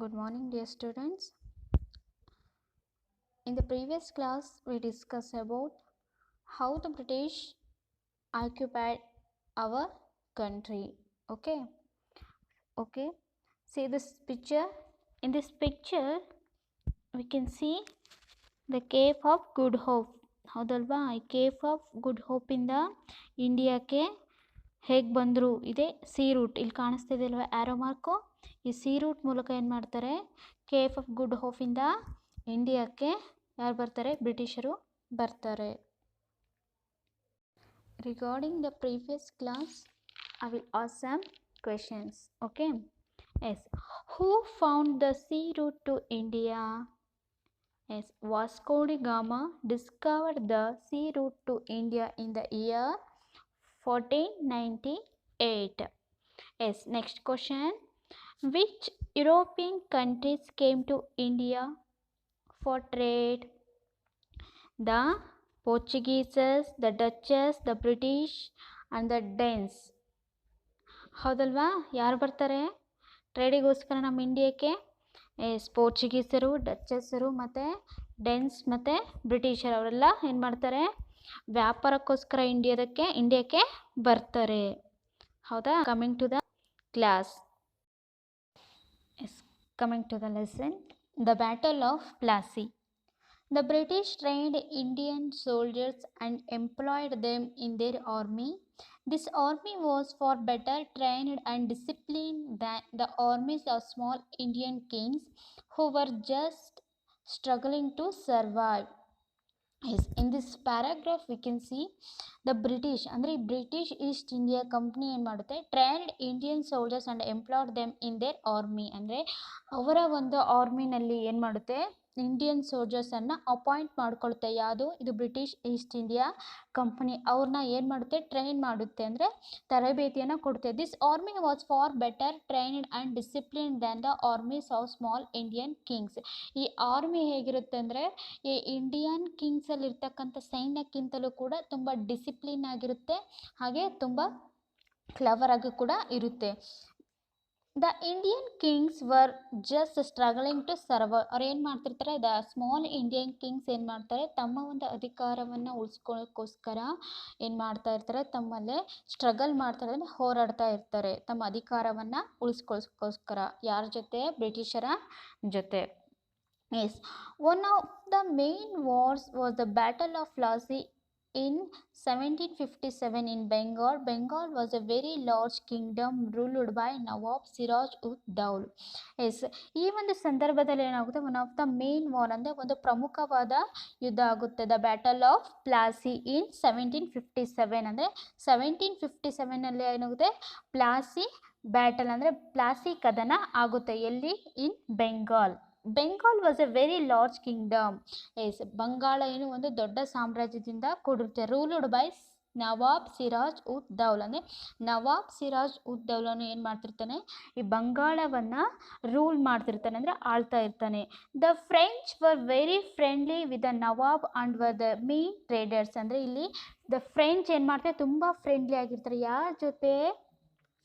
Good morning, dear students. In the previous class, we discussed about how the British occupied our country. Okay. See this picture. In this picture, we can see the Cape of Good Hope. ಹೌದಲ್ವಾ? ಈ Cape of Good ಹೋಪಿಂದ ಇಂಡಿಯಾಕ್ಕೆ ಹೇಗೆ ಬಂದರು ಇದೆ sea route. ಇಲ್ಲಿ ಕಾಣಿಸ್ತಿದೆ ಅಲ್ವಾ ಆ್ಯರೋ ಮಾರ್ಕು. ಈ ಸಿ ರೂಟ್ ಮೂಲಕ ಏನು ಮಾಡ್ತಾರೆ, ಕೇಪ್ ಆಫ್ ಗುಡ್ ಹೋಪಿಂದ ಇಂಡಿಯಾಕ್ಕೆ ಯಾರು ಬರ್ತಾರೆ, ಬ್ರಿಟಿಷರು ಬರ್ತಾರೆ. Regarding the previous class I will ask some questions. Okay. Yes, who found the sea route to India? Yes, Vasco da Gama discovered the sea route to India in the year 1498. Yes, next question. Which European countries came to India for trade? The Portuguese, the Dutch, the British and the Danes. ಹೌದಲ್ವಾ? ಯಾರು ಬರ್ತಾರೆ ಟ್ರೇಡಿಗೋಸ್ಕರ ನಮ್ಮ ಇಂಡಿಯಾಕ್ಕೆ? ಪೋರ್ಚುಗೀಸರು, ಡಚ್ಚಸರು ಮತ್ತು dense ಮತ್ತು ಬ್ರಿಟಿಷರು ಅವರೆಲ್ಲ ಏನು ಮಾಡ್ತಾರೆ, ವ್ಯಾಪಾರಕ್ಕೋಸ್ಕರ ಇಂಡಿಯಾಕ್ಕೆ ಬರ್ತಾರೆ. ಹೌದಾ? Coming to the class. Yes, coming to the lesson. The battle of Plassey. The British trained Indian soldiers and employed them in their army. This army was far better trained and disciplined than the armies of small Indian kings who were just struggling to survive. Yes, in this paragraph we can see the British, ಅಂದರೆ British East India company ಏನು ಮಾಡುತ್ತೆ, trained Indian soldiers and employed them in their army. ಅಂದರೆ ಅವರ ಒಂದು ಆರ್ಮಿನಲ್ಲಿ ಏನು ಮಾಡುತ್ತೆ, Indian ಸೋಲ್ಜರ್ಸನ್ನು appoint ಮಾಡ್ಕೊಳುತ್ತೆ. ಯಾವುದು? ಇದು ಬ್ರಿಟಿಷ್ ಈಸ್ಟ್ ಇಂಡಿಯಾ ಕಂಪನಿ ಅವ್ರನ್ನ ಏನು ಮಾಡುತ್ತೆ, ಟ್ರೈನ್ ಮಾಡುತ್ತೆ, ಅಂದರೆ ತರಬೇತಿಯನ್ನು ಕೊಡುತ್ತೆ. This army was for better trained and disciplined than the army's of small Indian Kings. ಈ ಆರ್ಮಿ ಹೇಗಿರುತ್ತೆ ಅಂದರೆ ಈ ಇಂಡಿಯನ್ ಕಿಂಗ್ಸಲ್ಲಿ ಇರ್ತಕ್ಕಂಥ ಸೈನ್ಯಕ್ಕಿಂತಲೂ ಕೂಡ ತುಂಬ ಡಿಸಿಪ್ಲಿನ್ ಆಗಿರುತ್ತೆ, ಹಾಗೆ ತುಂಬ ಕ್ಲವರ್ ಆಗಿ ಕೂಡ ಇರುತ್ತೆ. The Indian kings were just struggling to survive. ಅವ್ರು ಏನು ಮಾಡ್ತಿರ್ತಾರೆ, ದ ಸ್ಮಾಲ್ ಇಂಡಿಯನ್ ಕಿಂಗ್ಸ್ ಏನು ಮಾಡ್ತಾರೆ, ತಮ್ಮ ಒಂದು ಅಧಿಕಾರವನ್ನು ಉಳಿಸ್ಕೊಳ್ಳೋಕ್ಕೋಸ್ಕರ ಏನು ಮಾಡ್ತಾ ಇರ್ತಾರೆ, ತಮ್ಮಲ್ಲೇ ಸ್ಟ್ರಗಲ್ ಮಾಡ್ತಾರೆ, ಅಂದರೆ ಹೋರಾಡ್ತಾ ಇರ್ತಾರೆ ತಮ್ಮ ಅಧಿಕಾರವನ್ನು ಉಳಿಸ್ಕೊಳ್ಳೋಕ್ಕೋಸ್ಕರ. ಯಾರ ಜೊತೆ? ಬ್ರಿಟಿಷರ ಜೊತೆ. Yes, one of the main wars was the Battle of Plassey in 1757 in Bengal. Bengal was a very large kingdom ruled by Nawab Siraj ud Dowla. Yes, ಈ ಒಂದು ಸಂದರ್ಭದಲ್ಲಿ ಏನಾಗುತ್ತೆ, one of the main war ಅಂದರೆ ಒಂದು ಪ್ರಮುಖವಾದ ಯುದ್ಧ ಆಗುತ್ತೆ. The battle of Plassey ಇನ್ 1757. ಅಂದರೆ 1757ನಲ್ಲಿ ಏನಾಗುತ್ತೆ, ಪ್ಲಾಸಿ ಬ್ಯಾಟಲ್ ಅಂದರೆ ಪ್ಲಾಸಿ ಕದನ ಆಗುತ್ತೆ. ಎಲ್ಲಿ? In Bengal. Bengal was a very large kingdom. Yes, Bangala ಏನು ಒಂದು ದೊಡ್ಡ ಸಾಮ್ರಾಜ್ಯದಿಂದ ಕೂಡಿರುತ್ತೆ. Ruled by Nawab Siraj ud Daulah. ಅಂದರೆ ನವಾಬ್ ಸಿರಾಜ್ ಉದ್ ದೌಲನು ಏನು ಮಾಡ್ತಿರ್ತಾನೆ, ಈ ಬಂಗಾಳವನ್ನು ರೂಲ್ ಮಾಡ್ತಿರ್ತಾನೆ, ಅಂದರೆ ಆಳ್ತಾ ಇರ್ತಾನೆ. The French were very friendly with the Nawab and were the main traders. ಅಂದರೆ ಇಲ್ಲಿ ದ ಫ್ರೆಂಚ್ ಏನು ಮಾಡ್ತಾರೆ, ತುಂಬ ಫ್ರೆಂಡ್ಲಿ ಆಗಿರ್ತಾರೆ. ಯಾರ ಜೊತೆ?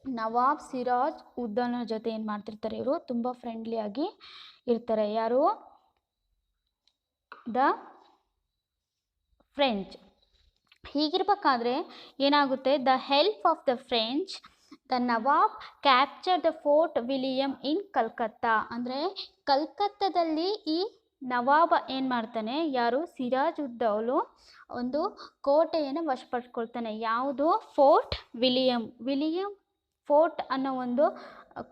ನವಾಬ್ ಸಿರಾಜ್ ಉದ್ದೌಲನ ಜೊತೆ ಏನು ಮಾಡ್ತಿರ್ತಾರೆ, ಇವರು ತುಂಬ ಫ್ರೆಂಡ್ಲಿ ಆಗಿ ಇರ್ತಾರೆ. ಯಾರು? The French. ಹೀಗಿರ್ಬೇಕಾದ್ರೆ ಏನಾಗುತ್ತೆ, the help of the French the Nawab capture the fort William in Calcutta. ಅಂದರೆ ಕಲ್ಕತ್ತಾದಲ್ಲಿ ಈ ನವಾಬ ಏನು ಮಾಡ್ತಾನೆ, ಯಾರು? ಸಿರಾಜ್ ಉದ್ ದೌಲು ಒಂದು ಕೋಟೆಯನ್ನು ವಶಪಡಿಸ್ಕೊಳ್ತಾನೆ. ಯಾವುದು? Fort William. ವಿಲಿಯಂ ಫೋರ್ಟ್ ಅನ್ನೋ ಒಂದು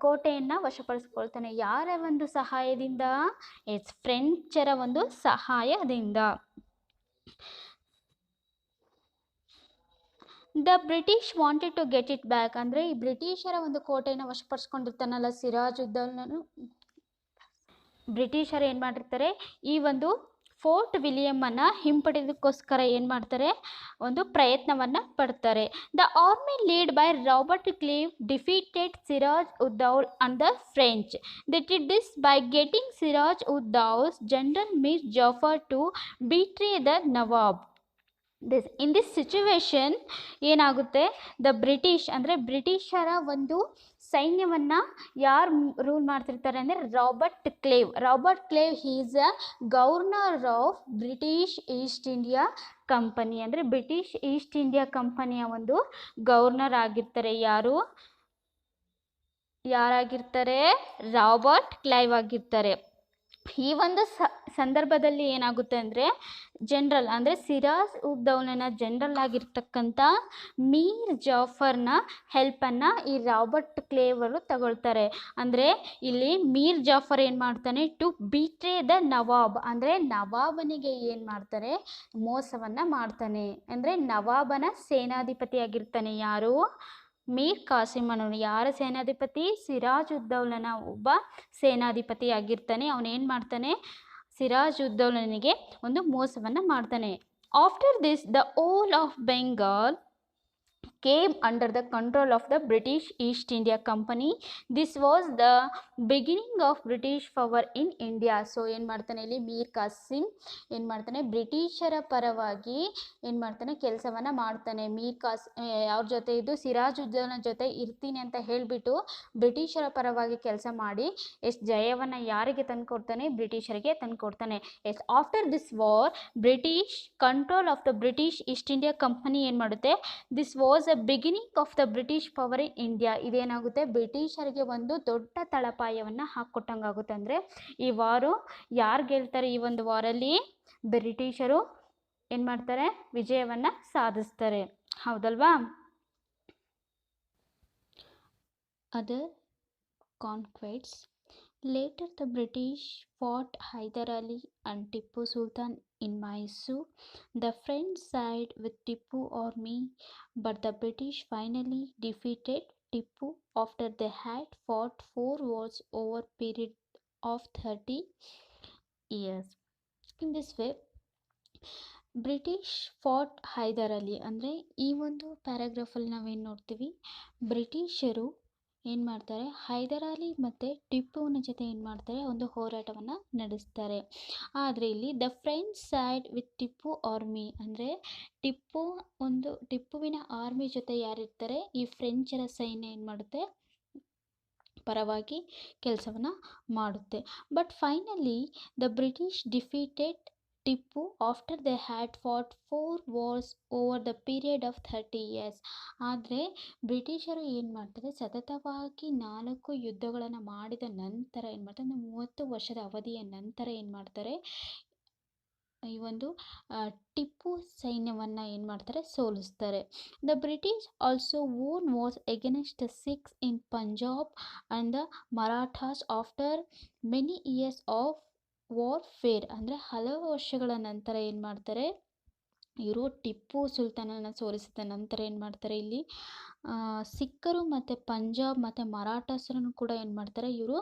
ಕೋಟೆಯನ್ನು ವಶಪಡಿಸ್ಕೊಳ್ತಾನೆ. ಯಾರ ಒಂದು ಸಹಾಯದಿಂದ? ಎಸ್, ಫ್ರೆಂಚರ ಒಂದು ಸಹಾಯದಿಂದ. The British wanted to get it back. ಅಂದರೆ ಈ ಬ್ರಿಟಿಷರ ಒಂದು ಕೋಟೆಯನ್ನು ವಶಪಡಿಸ್ಕೊಂಡಿರ್ತಾನಲ್ಲ ಸಿರಾಜ್ ಉದ್ ದೌಲನು, ಬ್ರಿಟಿಷರು ಏನು ಮಾಡಿರ್ತಾರೆ, ಈ ಒಂದು ಫೋರ್ಟ್ ವಿಲಿಯಮನ್ನು ಹಿಂಪಡೆಯೋದಕ್ಕೋಸ್ಕರ ಏನು ಮಾಡ್ತಾರೆ, ಒಂದು ಪ್ರಯತ್ನವನ್ನು ಪಡ್ತಾರೆ. The army lead by Robert Clive defeated Siraj ud Daulah and the French. They did this by getting Siraj ud Daulah's general Mir Jafar to betray the Nawab. In this situation ಏನಾಗುತ್ತೆ, ದ ಬ್ರಿಟಿಷ್ ಅಂದರೆ ಬ್ರಿಟಿಷರ ಒಂದು ಸೈನ್ಯವನ್ನು ಯಾರು ರೂಲ್ ಮಾಡ್ತಿರ್ತಾರೆ ಅಂದರೆ Robert Clive. Robert Clive is a governor of British East India Company. ಅಂದರೆ British East India ಕಂಪನಿಯ ಒಂದು ಗವರ್ನರ್ ಆಗಿರ್ತಾರೆ. ಯಾರಾಗಿರ್ತಾರೆ? ರಾಬರ್ಟ್ ಕ್ಲೈವ್ ಆಗಿರ್ತಾರೆ. ಈ ಒಂದು ಸಂದರ್ಭದಲ್ಲಿ ಏನಾಗುತ್ತೆ ಅಂದರೆ ಜನರಲ್ ಅಂದರೆ ಸಿರಾಜ್ ಉದ್ ದೌಲನ ಜನರಲ್ ಆಗಿರ್ತಕ್ಕಂಥ ಮೀರ್ ಜಾಫರ್ನ ಹೆಲ್ಪನ್ನು ಈ ರಾಬರ್ಟ್ ಕ್ಲೇವ್ ಅವರು ತಗೊಳ್ತಾರೆ. ಅಂದರೆ ಇಲ್ಲಿ ಮೀರ್ ಜಾಫರ್ ಏನು ಮಾಡ್ತಾನೆ? ಟು ಬಿಟ್ರೇ ದ ನವಾಬ್, ಅಂದರೆ ನವಾಬನಿಗೆ ಏನು ಮಾಡ್ತಾರೆ? ಮೋಸವನ್ನು ಮಾಡ್ತಾನೆ. ಅಂದರೆ ನವಾಬನ ಸೇನಾಧಿಪತಿ ಆಗಿರ್ತಾನೆ ಯಾರು? ಮೀರ್ ಕಾಸಿಮ್ ಅನ್ನೋನು. ಯಾರ ಸೇನಾಧಿಪತಿ? ಸಿರಾಜ್ ಉದ್ ದೌಲನ ಒಬ್ಬ ಸೇನಾಧಿಪತಿ ಆಗಿರ್ತಾನೆ. ಅವನೇನು ಮಾಡ್ತಾನೆ? ಸಿರಾಜ್ ಉದ್ ದೌಲನಿಗೆ ಒಂದು ಮೋಸವನ್ನು ಮಾಡ್ತಾನೆ. After this the whole of Bengal came under the control of the British East India Company. This was the beginning of British power in India. So ಏನು ಮಾಡ್ತಾನೆ ಇಲ್ಲಿ? ಮೀರ್ ಕಾಸಿಮ್ ಏನು ಮಾಡ್ತಾನೆ? ಬ್ರಿಟಿಷರ ಪರವಾಗಿ ಏನು ಮಾಡ್ತಾನೆ? ಕೆಲಸವನ್ನು ಮಾಡ್ತಾನೆ. ಅವ್ರ ಜೊತೆ ಇದ್ದು ಸಿರಾಜ್ ಉದ್ ದೌಲನ ಜೊತೆ ಇರ್ತೀನಿ ಅಂತ ಹೇಳಿಬಿಟ್ಟು ಬ್ರಿಟಿಷರ ಪರವಾಗಿ ಕೆಲಸ ಮಾಡಿ ಎಷ್ಟು ಜಯವನ್ನು ಯಾರಿಗೆ ತಂದುಕೊಡ್ತಾನೆ? ಬ್ರಿಟಿಷರಿಗೆ ತಂದುಕೊಡ್ತಾನೆ. After this war British control of the British East India Company ಏನು ಮಾಡುತ್ತೆ? This was a beginning of the British power in India. ಇದೇನಾಗುತ್ತೆ? ಬ್ರಿಟಿಷರಿಗೆ ಒಂದು ದೊಡ್ಡ ತಳಪಾಯವನ್ನು ಹಾಕ್ಕೊಟ್ಟಂಗಾಗುತ್ತೆ. ಅಂದರೆ ಈ ವಾರು ಯಾರು ಗೆಲ್ತಾರೆ? ಈ ಒಂದು ವಾರಲ್ಲಿ ಬ್ರಿಟಿಷರು ಏನು ಮಾಡ್ತಾರೆ? ವಿಜಯವನ್ನು ಸಾಧಿಸ್ತಾರೆ. ಹೌದಲ್ವಾ? Other ಕಾನ್ಕ್ವೆಸ್ಟ್ಸ್. Later the British fought Hyder Ali and Tipu Sultan in Mysore. The French side with Tipu army, but the British finally defeated Tipu after they had fought 4 wars over a period of 30 years. In this way, British fought Hyder Ali. ಅಂದರೆ ಈ ಒಂದು ಪ್ಯಾರಾಗ್ರಾಫಲ್ಲಿ ನಾವೇನು ನೋಡ್ತೀವಿ? ಬ್ರಿಟಿಷರು ಏನು ಮಾಡ್ತಾರೆ? ಹೈದರ್ ಅಲಿ ಮತ್ತು ಟಿಪ್ಪುವಿನ ಜೊತೆ ಏನು ಮಾಡ್ತಾರೆ? ಒಂದು ಹೋರಾಟವನ್ನು ನಡೆಸ್ತಾರೆ. ಆದರೆ ಇಲ್ಲಿ the French side with Tipu army, ಅಂದರೆ ಟಿಪ್ಪುವಿನ ಆರ್ಮಿ ಜೊತೆ ಯಾರಿರ್ತಾರೆ? ಈ ಫ್ರೆಂಚರ ಸೈನ್ಯ ಏನು ಮಾಡುತ್ತೆ? ಪರವಾಗಿ ಕೆಲಸವನ್ನು ಮಾಡುತ್ತೆ. But finally the British defeated Tipu after they had fought 4 wars over the period of 30 years. ಆದರೆ ಬ್ರಿಟಿಷರು ಏನು ಮಾಡ್ತಾರೆ? ಸತತವಾಗಿ 4 ಯುದ್ಧಗಳನ್ನು ಮಾಡಿದ ನಂತರ ಏನು ಮಾಡ್ತಾರೆ? 30 ವರ್ಷದ ಅವಧಿಯ ನಂತರ ಏನು ಮಾಡ್ತಾರೆ? ಈ ಒಂದು ಟಿಪ್ಪು ಸೈನ್ಯವನ್ನು ಏನು ಮಾಡ್ತಾರೆ? ಸೋಲಿಸ್ತಾರೆ. The British also won wars against the Sikhs in Punjab and the Marathas after many years of warfare. ಅಂದರೆ ಹಲವು ವರ್ಷಗಳ ನಂತರ ಏನು ಮಾಡ್ತಾರೆ? ಇವರು ಟಿಪ್ಪು ಸುಲ್ತಾನನ ಸೋಲಿಸಿದ ನಂತರ ಏನು ಮಾಡ್ತಾರೆ? ಇಲ್ಲಿ ಸಿಖ್ಖರು ಮತ್ತು ಪಂಜಾಬ್ ಮತ್ತು ಮರಾಠಾಸರನ್ನು ಕೂಡ ಏನು ಮಾಡ್ತಾರೆ? ಇವರು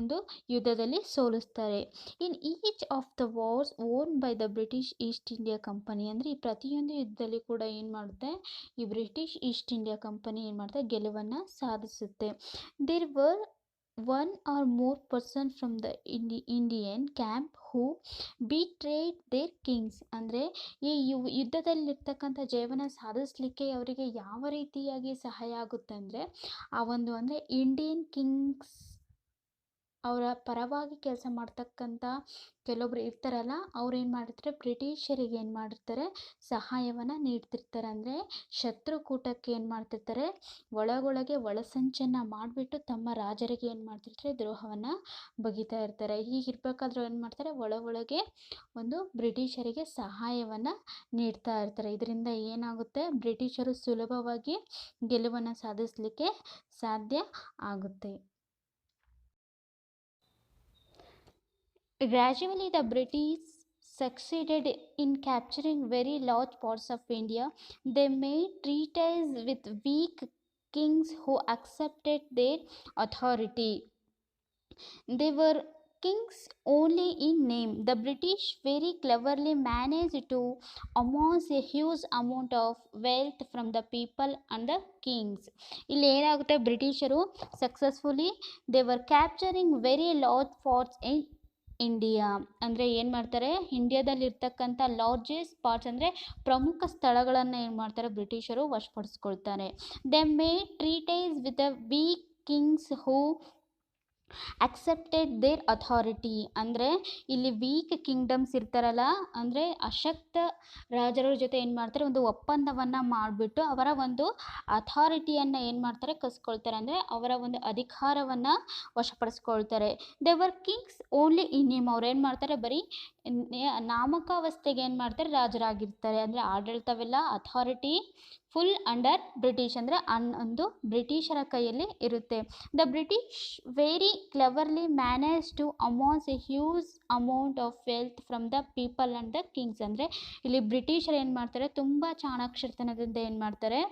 ಒಂದು ಯುದ್ಧದಲ್ಲಿ ಸೋಲಿಸ್ತಾರೆ. In each of the wars won by the British East India Company. ಅಂದರೆ ಈ ಪ್ರತಿಯೊಂದು ಯುದ್ಧದಲ್ಲಿ ಕೂಡ ಏನು ಮಾಡುತ್ತೆ? ಈ ಬ್ರಿಟಿಷ್ ಈಸ್ಟ್ ಇಂಡಿಯಾ ಕಂಪನಿ ಏನು ಮಾಡುತ್ತೆ? ಗೆಲುವನ್ನು ಸಾಧಿಸುತ್ತೆ. There were 1 or more person from the Indian camp who betrayed their kings. ಅಂದರೆ ಈ ಯುದ್ಧದಲ್ಲಿರ್ತಕ್ಕಂಥ ಜಯವನ್ನು ಸಾಧಿಸಲಿಕ್ಕೆ ಅವರಿಗೆ ಯಾವ ರೀತಿಯಾಗಿ ಸಹಾಯ ಆಗುತ್ತೆ ಅಂದರೆ ಅಂದರೆ ಇಂಡಿಯನ್ ಕಿಂಗ್ಸ್ ಅವರ ಪರವಾಗಿ ಕೆಲಸ ಮಾಡ್ತಕ್ಕಂಥ ಕೆಲವೊಬ್ರು ಇರ್ತಾರಲ್ಲ, ಅವ್ರು ಏನು ಮಾಡಿರ್ತಾರೆ? ಬ್ರಿಟಿಷರಿಗೆ ಏನು ಮಾಡಿರ್ತಾರೆ? ಸಹಾಯವನ್ನು ನೀಡ್ತಿರ್ತಾರೆ. ಅಂದರೆ ಶತ್ರುಕೂಟಕ್ಕೆ ಏನು ಮಾಡ್ತಿರ್ತಾರೆ? ಒಳಗೊಳಗೆ ಒಳಸಂಚನ್ನು ಮಾಡಿಬಿಟ್ಟು ತಮ್ಮ ರಾಜರಿಗೆ ಏನು ಮಾಡ್ತಿರ್ತಾರೆ? ದ್ರೋಹವನ್ನು ಬಗೆತಾ ಇರ್ತಾರೆ. ಹೀಗಿರ್ಬೇಕಾದ್ರೂ ಏನು ಮಾಡ್ತಾರೆ? ಒಳಗೊಳಗೆ ಒಂದು ಬ್ರಿಟಿಷರಿಗೆ ಸಹಾಯವನ್ನು ನೀಡ್ತಾ ಇರ್ತಾರೆ. ಇದರಿಂದ ಏನಾಗುತ್ತೆ? ಬ್ರಿಟಿಷರು ಸುಲಭವಾಗಿ ಗೆಲುವನ್ನು ಸಾಧಿಸಲಿಕ್ಕೆ ಸಾಧ್ಯ ಆಗುತ್ತೆ. Gradually, the British succeeded in capturing very large parts of India. They made treaties with weak kings who accepted their authority. They were kings only in name. The British very cleverly managed to amass a huge amount of wealth from the people and the kings. ಇಲ್ಲಿ ಏನಾಗುತ್ತೆ? ಬ್ರಿಟಿಷರು successfully they were capturing very large parts in India. ಅಂದರೆ ಏನು ಮಾಡ್ತಾರೆ? ಇಂಡಿಯಾದಲ್ಲಿರ್ತಕ್ಕಂಥ largest parts ಅಂದರೆ ಪ್ರಮುಖ ಸ್ಥಳಗಳನ್ನು ಏನು ಮಾಡ್ತಾರೆ? ಬ್ರಿಟಿಷರು ವಶಪಡಿಸ್ಕೊಳ್ತಾರೆ. They made treaties with a weak kings who accepted their authority. ಅಂದರೆ ಇಲ್ಲಿ ವೀಕ್ ಕಿಂಗ್ಡಮ್ಸ್ ಇರ್ತಾರಲ್ಲ, ಅಂದರೆ ಅಶಕ್ತ ರಾಜರ ಜೊತೆ ಏನು ಮಾಡ್ತಾರೆ, ಒಂದು ಒಪ್ಪಂದವನ್ನು ಮಾಡಿಬಿಟ್ಟು ಅವರ ಒಂದು ಅಥಾರಿಟಿಯನ್ನು ಏನು ಮಾಡ್ತಾರೆ, ಕಸ್ಕೊಳ್ತಾರೆ. ಅಂದರೆ ಅವರ ಒಂದು ಅಧಿಕಾರವನ್ನು ವಶಪಡಿಸ್ಕೊಳ್ತಾರೆ. ದೇವರ್ ಕಿಂಗ್ಸ್ ಓನ್ಲಿ ಇನ್ ನೇಮ್. ಅವ್ರು ಏನು ಮಾಡ್ತಾರೆ, ಬರೀ ನಾಮಕಾವಸ್ಥೆಗೆ ಏನು ಮಾಡ್ತಾರೆ, ರಾಜರಾಗಿರ್ತಾರೆ. ಅಂದರೆ ಆಡಳಿತವೆಲ್ಲ ಅಥಾರಿಟಿ ಫುಲ್ ಅಂಡರ್ ಬ್ರಿಟಿಷ್, ಅಂದರೆ ಒಂದು ಬ್ರಿಟಿಷರ ಕೈಯಲ್ಲಿ ಇರುತ್ತೆ. The British very cleverly manage to amass a huge amount of wealth from the people and the kings. ಅಂದರೆ ಇಲ್ಲಿ ಬ್ರಿಟಿಷರು ಏನು ಮಾಡ್ತಾರೆ, ತುಂಬ ಚಾಣಾಕ್ಷತನದಿಂದ ಏನು ಮಾಡ್ತಾರೆ,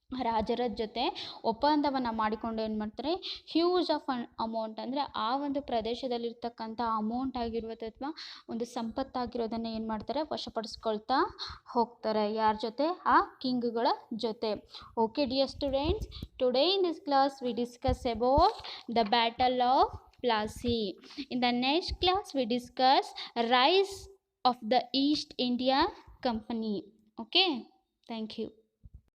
ರಾಜರ ಜೊತೆ ಒಪ್ಪಂದವನ್ನು ಮಾಡಿಕೊಂಡು ಏನು ಮಾಡ್ತಾರೆ, ಹ್ಯೂಜ್ ಆಫ್ ಅಮೌಂಟ್, ಅಂದರೆ ಆ ಒಂದು ಪ್ರದೇಶದಲ್ಲಿರ್ತಕ್ಕಂಥ ಅಮೌಂಟ್ ಆಗಿರ್ಬೋದು ಅಥವಾ ಒಂದು ಸಂಪತ್ತಾಗಿರೋದನ್ನು ಏನು ಮಾಡ್ತಾರೆ, ವಶಪಡಿಸ್ಕೊಳ್ತಾ ಹೋಗ್ತಾರೆ. ಯಾರ ಜೊತೆ, ಆ ಕಿಂಗ್ಗಳ ಜೊತೆ. Okay dear students, today in this class we discuss about the battle of Plassey. In the next class we discuss rise of the East India Company. Okay, thank you.